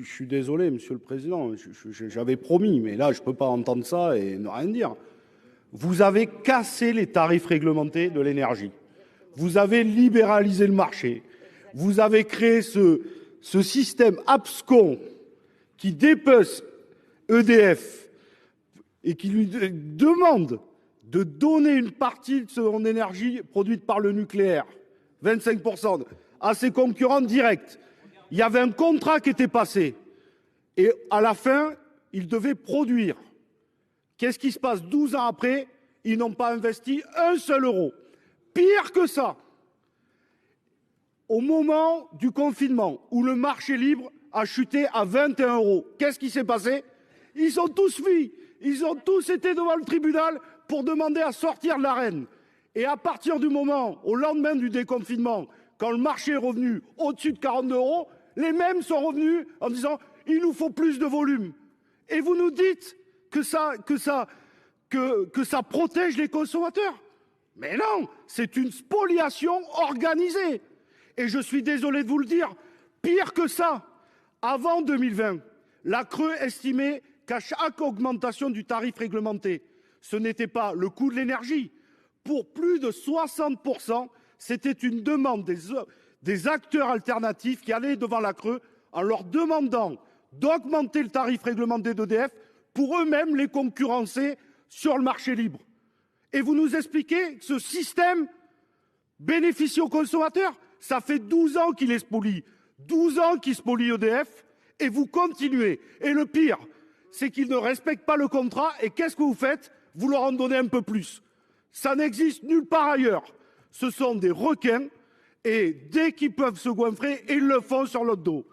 je suis désolé, Monsieur le Président, j'avais promis, mais là, je ne peux pas entendre ça et ne rien dire. Vous avez cassé les tarifs réglementés de l'énergie. Vous avez libéralisé le marché. Vous avez créé ce système abscon qui dépece EDF et qui lui demande de donner une partie de son énergie produite par le nucléaire, 25%, à ses concurrents directs. Il y avait un contrat qui était passé. Et à la fin, ils devaient produire. Qu'est-ce qui se passe 12 ans après? Ils n'ont pas investi un seul euro. Pire que ça. Au moment du confinement, où le marché libre a chuté à 21 euros, qu'est-ce qui s'est passé? Ils ont tous fui. Ils ont tous été devant le tribunal pour demander à sortir de l'arène. Et à partir du moment, au lendemain du déconfinement, quand le marché est revenu au-dessus de 42 euros, les mêmes sont revenus en disant « il nous faut plus de volume ». Et vous nous dites que ça protège les consommateurs. Mais non, c'est une spoliation organisée. Et je suis désolé de vous le dire, pire que ça. Avant 2020, la CRE estimait qu'à chaque augmentation du tarif réglementé, ce n'était pas le coût de l'énergie. Pour plus de 60%, c'était une demande des acteurs alternatifs qui allaient devant la CRE en leur demandant d'augmenter le tarif réglementé d'EDF pour eux-mêmes les concurrencer sur le marché libre. Et vous nous expliquez que ce système bénéficie aux consommateurs. Ça fait 12 ans qu'il est spolie. 12 ans qu'il spolie EDF et vous continuez. Et le pire, c'est qu'ils ne respectent pas le contrat. Et qu'est-ce que vous faites? Vous leur en donnez un peu plus. Ça n'existe nulle part ailleurs. Ce sont des requins et dès qu'ils peuvent se goinfrer, ils le font sur notre dos.